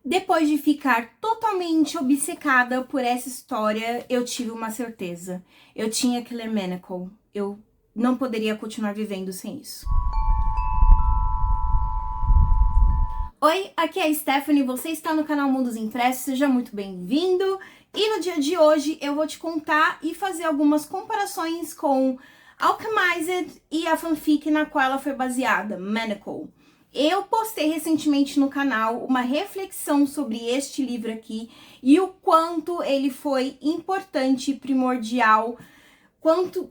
Depois de ficar totalmente obcecada por essa história, eu tive uma certeza. Eu tinha que ler Manacle. Eu não poderia continuar vivendo sem isso. Oi, aqui é a Stephanie, você está no canal Mundos Impressos, seja muito bem-vindo. E no dia de hoje eu vou te contar e fazer algumas comparações com Alchemized e a fanfic na qual ela foi baseada, Manacle. Eu postei recentemente no canal uma reflexão sobre este livro aqui e o quanto ele foi importante e primordial, quanto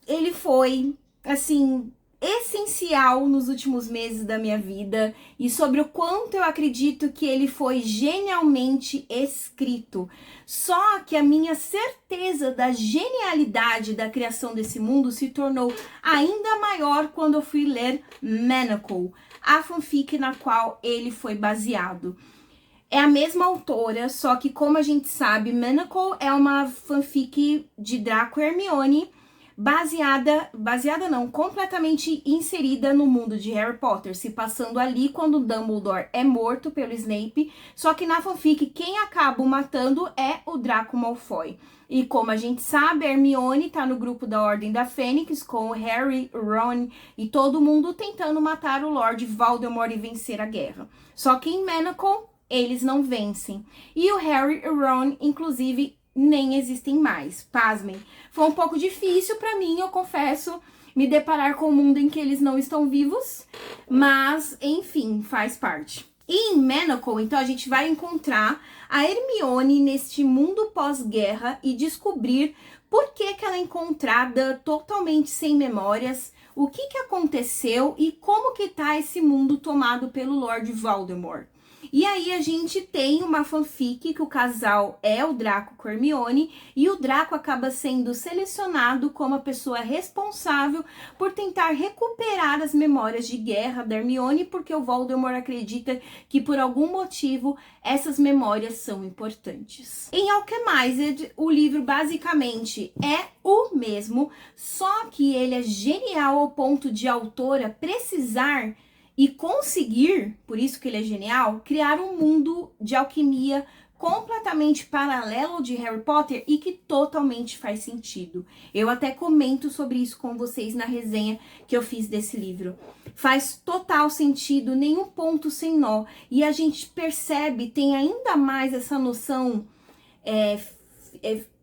ele foi, assim, essencial nos últimos meses da minha vida e sobre o quanto eu acredito que ele foi genialmente escrito. Só que a minha certeza da genialidade da criação desse mundo se tornou ainda maior quando eu fui ler Manacle, a fanfic na qual ele foi baseado. É a mesma autora, só que como a gente sabe, Manacle é uma fanfic de Draco e Hermione, completamente inserida no mundo de Harry Potter, se passando ali quando Dumbledore é morto pelo Snape, só que na fanfic quem acaba o matando é o Draco Malfoy. E como a gente sabe, Hermione tá no grupo da Ordem da Fênix com o Harry, Ron e todo mundo tentando matar o Lord Voldemort e vencer a guerra. Só que em Manacle eles não vencem. E o Harry e o Ron, inclusive, nem existem mais. Pasmem. Foi um pouco difícil pra mim, eu confesso, me deparar com o mundo em que eles não estão vivos, mas, enfim, faz parte. E em Manacle, então, a gente vai encontrar a Hermione neste mundo pós-guerra e descobrir por que ela é encontrada totalmente sem memórias, o que aconteceu e como que tá esse mundo tomado pelo Lord Voldemort. E aí a gente tem uma fanfic que o casal é o Draco com Hermione e o Draco acaba sendo selecionado como a pessoa responsável por tentar recuperar as memórias de guerra da Hermione, porque o Voldemort acredita que por algum motivo essas memórias são importantes. Em Alchemized, o livro basicamente é o mesmo, só que ele é genial ao ponto de a autora precisar e conseguir, por isso que ele é genial, criar um mundo de alquimia completamente paralelo de Harry Potter e que totalmente faz sentido. Eu até comento sobre isso com vocês na resenha que eu fiz desse livro. Faz total sentido, nenhum ponto sem nó. E a gente percebe, tem ainda mais essa noção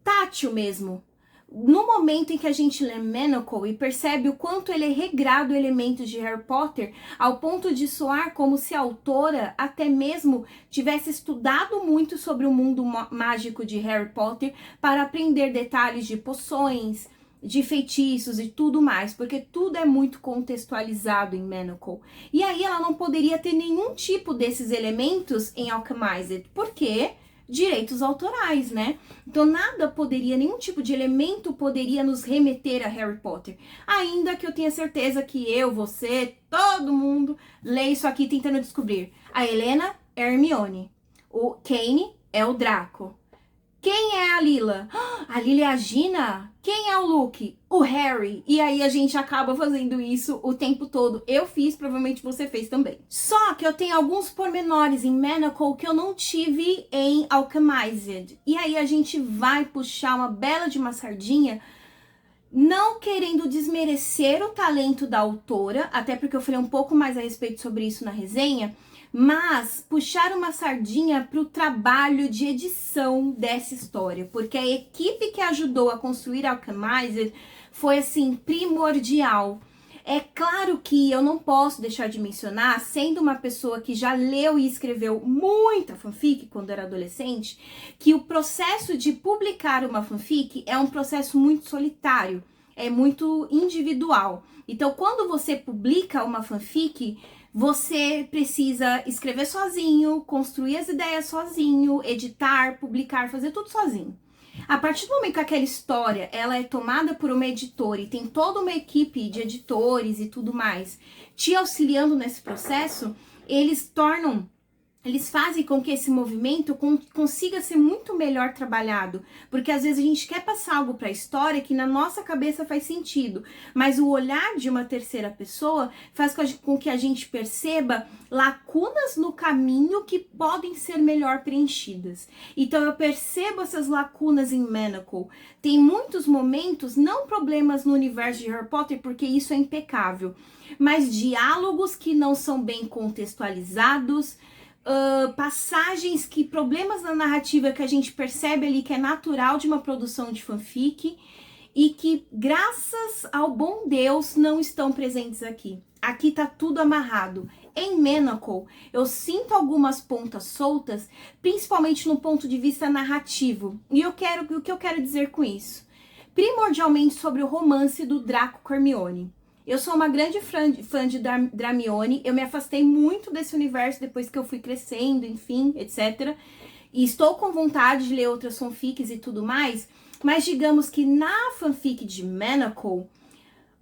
tátil mesmo. No momento em que a gente lê Manacle e percebe o quanto ele é regrado elementos de Harry Potter, ao ponto de soar como se a autora até mesmo tivesse estudado muito sobre o mundo mágico de Harry Potter para aprender detalhes de poções, de feitiços e tudo mais, porque tudo é muito contextualizado em Manacle. E aí ela não poderia ter nenhum tipo desses elementos em Alchemized, porque direitos autorais, né? Então nada poderia, nenhum tipo de elemento poderia nos remeter a Harry Potter. Ainda que eu tenha certeza que eu, você, todo mundo lê isso aqui tentando descobrir. A Helena é a Hermione. O Kane é o Draco. Quem é a Lila? A Lila é a Gina? Quem é o Luke? O Harry. E aí a gente acaba fazendo isso o tempo todo. Eu fiz, provavelmente você fez também. Só que eu tenho alguns pormenores em Manacle que eu não tive em Alchemized. E aí a gente vai puxar uma bela de uma sardinha, não querendo desmerecer o talento da autora, até porque eu falei um pouco mais a respeito sobre isso na resenha, mas puxar uma sardinha para o trabalho de edição dessa história, porque a equipe que ajudou a construir Alchemized foi, assim, primordial. É claro que eu não posso deixar de mencionar, sendo uma pessoa que já leu e escreveu muita fanfic quando era adolescente, que o processo de publicar uma fanfic é um processo muito solitário, é muito individual. Então, quando você publica uma fanfic, você precisa escrever sozinho, construir as ideias sozinho, editar, publicar, fazer tudo sozinho. A partir do momento que aquela história ela é tomada por uma editora e tem toda uma equipe de editores e tudo mais te auxiliando nesse processo, eles tornam eles fazem com que esse movimento consiga ser muito melhor trabalhado, porque às vezes a gente quer passar algo para a história que na nossa cabeça faz sentido, mas o olhar de uma terceira pessoa faz com que a gente perceba lacunas no caminho que podem ser melhor preenchidas. Então eu percebo essas lacunas em Manacle. Tem muitos momentos, não problemas no universo de Harry Potter, porque isso é impecável, mas diálogos que não são bem contextualizados, passagens que, problemas na narrativa que a gente percebe ali que é natural de uma produção de fanfic e que, graças ao bom Deus, não estão presentes aqui. Aqui tá tudo amarrado. Em Manacle, eu sinto algumas pontas soltas, principalmente no ponto de vista narrativo. E o que eu quero dizer com isso? Primordialmente sobre o romance do Draco com Hermione. Eu sou uma grande fã de Dramione, eu me afastei muito desse universo depois que eu fui crescendo, enfim, etc. E estou com vontade de ler outras fanfics e tudo mais, mas digamos que na fanfic de Manacle,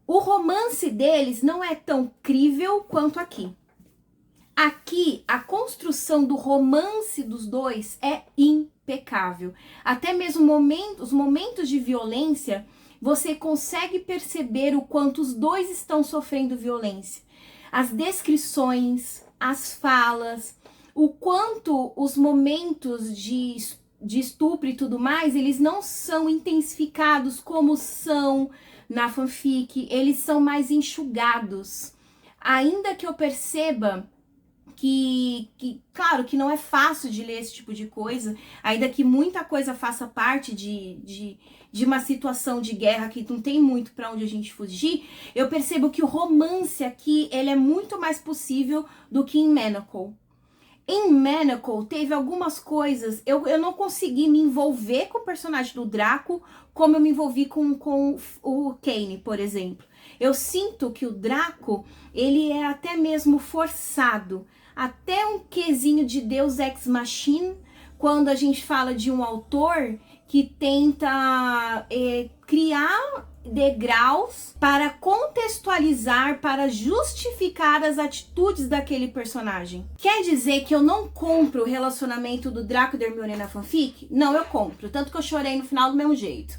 o romance deles não é tão crível quanto aqui. Aqui, a construção do romance dos dois é impecável. Até mesmo os momentos de violência, você consegue perceber o quanto os dois estão sofrendo violência. As descrições, as falas, o quanto os momentos de estupro e tudo mais, eles não são intensificados como são na fanfic, eles são mais enxugados. Ainda que eu perceba claro, que não é fácil de ler esse tipo de coisa, ainda que muita coisa faça parte de uma situação de guerra que não tem muito para onde a gente fugir, eu percebo que o romance aqui, ele é muito mais possível do que em Manacle. Em Manacle, teve algumas coisas, eu não consegui me envolver com o personagem do Draco como eu me envolvi com o Kane, por exemplo. Eu sinto que o Draco, ele é até mesmo forçado, até um quesinho de Deus Ex Machina, quando a gente fala de um autor que tenta criar degraus para contextualizar, para justificar as atitudes daquele personagem. Quer dizer que eu não compro o relacionamento do Draco e da Hermione na fanfic? Não, eu compro, tanto que eu chorei no final do mesmo jeito.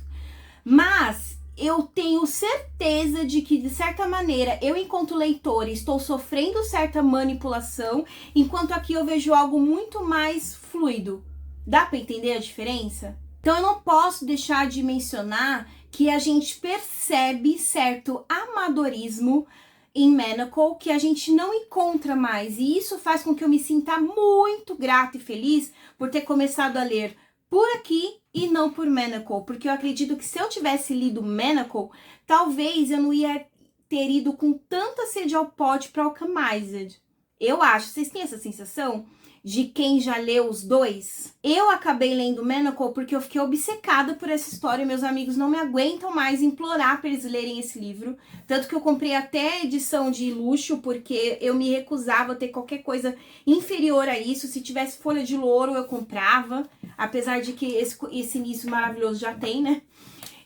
Mas eu tenho certeza de que, de certa maneira, eu, enquanto leitora, estou sofrendo certa manipulação, enquanto aqui eu vejo algo muito mais fluido. Dá para entender a diferença? Então eu não posso deixar de mencionar que a gente percebe certo amadorismo em Manacle que a gente não encontra mais. E isso faz com que eu me sinta muito grata e feliz por ter começado a ler por aqui e não por Manacle, porque eu acredito que se eu tivesse lido Manacle, talvez eu não ia ter ido com tanta sede ao pote para Alchemized. Eu acho, vocês têm essa sensação de quem já leu os dois? Eu acabei lendo Manacle porque eu fiquei obcecada por essa história, meus amigos não me aguentam mais implorar para eles lerem esse livro, tanto que eu comprei até edição de luxo, porque eu me recusava a ter qualquer coisa inferior a isso. Se tivesse Folha de Louro eu comprava, apesar de que esse início maravilhoso já tem, né?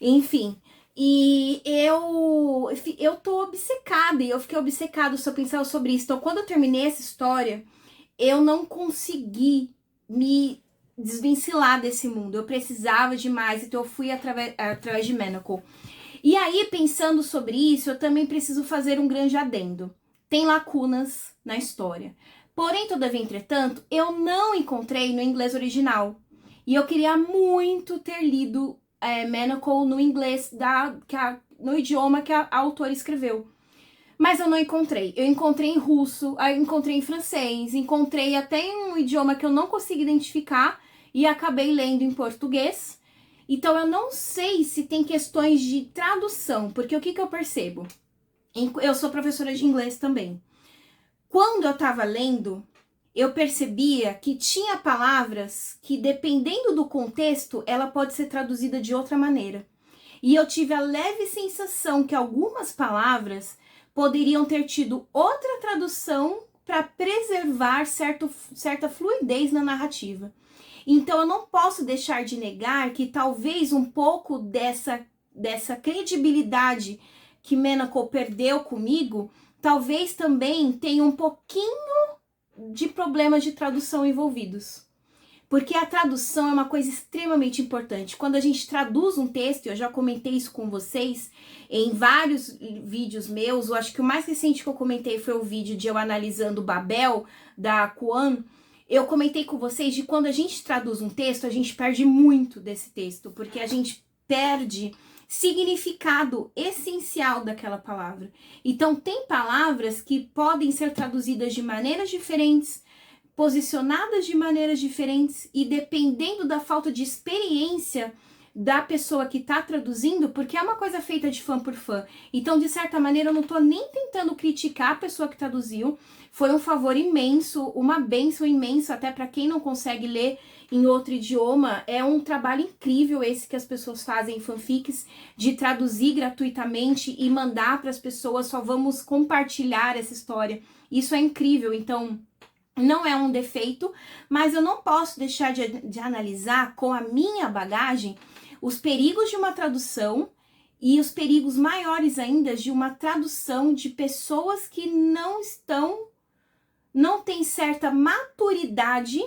Enfim, e eu tô obcecada, e eu fiquei obcecada só pensando sobre isso. Então, quando eu terminei essa história, eu não consegui me desvencilhar desse mundo. Eu precisava demais, então eu fui através de Manacle. E aí, pensando sobre isso, eu também preciso fazer um grande adendo. Tem lacunas na história. Porém, todavia, entretanto, eu não encontrei no inglês original. E eu queria muito ter lido Manacle no inglês, no idioma que a autora escreveu. Mas eu não encontrei. Eu encontrei em russo, eu encontrei em francês, encontrei até em um idioma que eu não consigo identificar e acabei lendo em português. Então eu não sei se tem questões de tradução, porque o que eu percebo? Eu sou professora de inglês também. Quando eu tava lendo, eu percebia que tinha palavras que, dependendo do contexto, ela pode ser traduzida de outra maneira. E eu tive a leve sensação que algumas palavras poderiam ter tido outra tradução para preservar certa fluidez na narrativa. Então eu não posso deixar de negar que talvez um pouco dessa credibilidade que Manacle perdeu comigo, talvez também tenha um pouquinho de problemas de tradução envolvidos. Porque a tradução é uma coisa extremamente importante. Quando a gente traduz um texto, eu já comentei isso com vocês em vários vídeos meus, eu acho que o mais recente que eu comentei foi o vídeo de eu analisando Babel, da Kuan. Eu comentei com vocês de quando a gente traduz um texto, a gente perde muito desse texto, porque a gente perde significado essencial daquela palavra. Então, tem palavras que podem ser traduzidas de maneiras diferentes, posicionadas de maneiras diferentes e dependendo da falta de experiência da pessoa que está traduzindo, porque é uma coisa feita de fã por fã. Então, de certa maneira, eu não estou nem tentando criticar a pessoa que traduziu. Foi um favor imenso, uma bênção imensa, até para quem não consegue ler em outro idioma. É um trabalho incrível esse que as pessoas fazem em fanfics, de traduzir gratuitamente e mandar para as pessoas. Só vamos compartilhar essa história. Isso é incrível, então não é um defeito, mas eu não posso deixar de analisar com a minha bagagem os perigos de uma tradução e os perigos maiores ainda de uma tradução de pessoas que não têm certa maturidade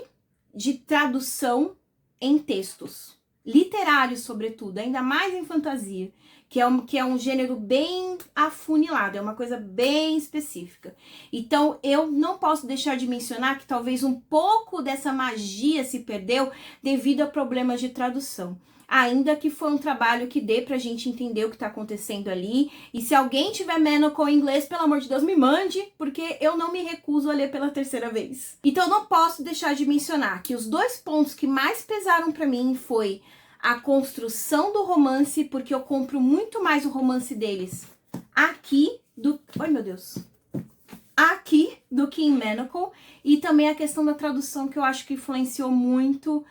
de tradução em textos literários, sobretudo, ainda mais em fantasia, que é um gênero bem afunilado, é uma coisa bem específica. Então, eu não posso deixar de mencionar que talvez um pouco dessa magia se perdeu devido a problemas de tradução. Ainda que foi um trabalho que dê pra gente entender o que tá acontecendo ali. E se alguém tiver Manacl em inglês, pelo amor de Deus, me mande, porque eu não me recuso a ler pela terceira vez. Então, eu não posso deixar de mencionar que os dois pontos que mais pesaram pra mim foi a construção do romance, porque eu compro muito mais o romance deles aqui do... Ai, meu Deus! Aqui do que em Manacl. E também a questão da tradução, que eu acho que influenciou muito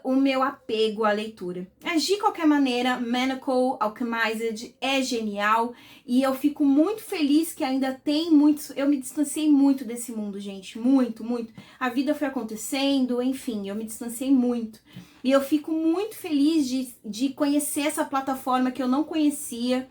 o meu apego à leitura. Mas, de qualquer maneira, Manacl Alchemized é genial e eu fico muito feliz que ainda tem muitos... Eu me distanciei muito desse mundo, gente, muito, muito. A vida foi acontecendo, enfim, eu me distanciei muito. E eu fico muito feliz de conhecer essa plataforma que eu não conhecia,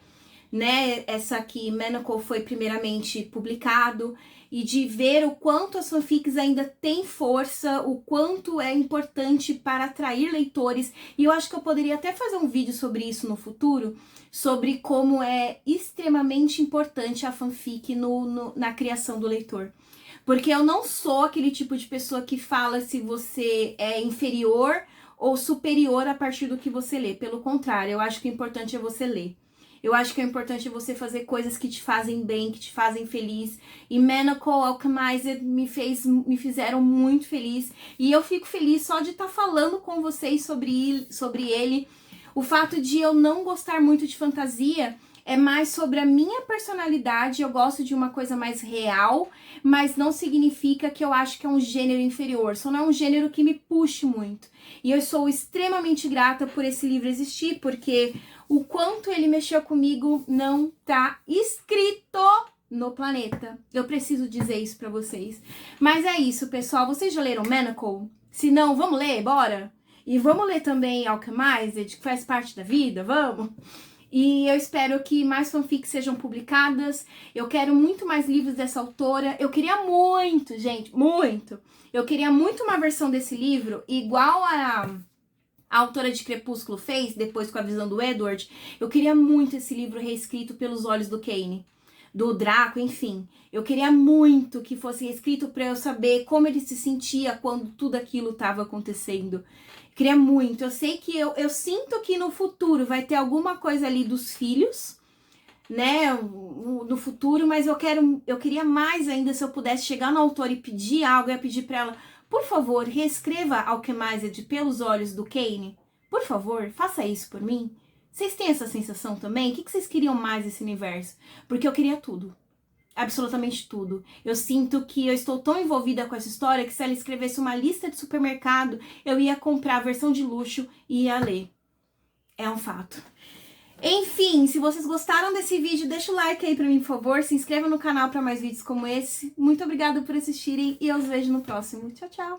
né? Essa aqui, Manacl, foi primeiramente publicado, e de ver o quanto as fanfics ainda têm força, o quanto é importante para atrair leitores. E eu acho que eu poderia até fazer um vídeo sobre isso no futuro, sobre como é extremamente importante a fanfic na criação do leitor. Porque eu não sou aquele tipo de pessoa que fala se você é inferior ou superior a partir do que você lê. Pelo contrário, eu acho que o importante é você ler. Eu acho que é importante você fazer coisas que te fazem bem, que te fazem feliz. E Manacl Alchemized me fizeram muito feliz. E eu fico feliz só de estar falando com vocês sobre ele. O fato de eu não gostar muito de fantasia é mais sobre a minha personalidade. Eu gosto de uma coisa mais real, mas não significa que eu acho que é um gênero inferior. Só não é um gênero que me puxe muito. E eu sou extremamente grata por esse livro existir, porque o quanto ele mexeu comigo não tá escrito no planeta. Eu preciso dizer isso pra vocês. Mas é isso, pessoal. Vocês já leram Manacl? Se não, vamos ler, bora? E vamos ler também Alchemized, que faz parte da vida, vamos? E eu espero que mais fanfics sejam publicadas. Eu quero muito mais livros dessa autora. Eu queria muito, gente, muito. Eu queria muito uma versão desse livro igual a autora de Crepúsculo fez, depois com a visão do Edward. Eu queria muito esse livro reescrito pelos olhos do Kane, do Draco, enfim. Eu queria muito que fosse reescrito para eu saber como ele se sentia quando tudo aquilo estava acontecendo. Queria muito. Eu sei que eu sinto que no futuro vai ter alguma coisa ali dos filhos, né, no futuro, mas eu queria mais ainda. Se eu pudesse chegar no autor e pedir algo, eu ia pedir para ela, por favor, reescreva Alchemized pelos olhos do Kane. Por favor, faça isso por mim. Vocês têm essa sensação também? O que vocês queriam mais desse universo? Porque eu queria tudo. Absolutamente tudo. Eu sinto que eu estou tão envolvida com essa história que se ela escrevesse uma lista de supermercado, eu ia comprar a versão de luxo e ia ler. É um fato. Enfim, se vocês gostaram desse vídeo, deixa o like aí pra mim, por favor. Se inscreva no canal para mais vídeos como esse. Muito obrigada por assistirem e eu os vejo no próximo. Tchau, tchau!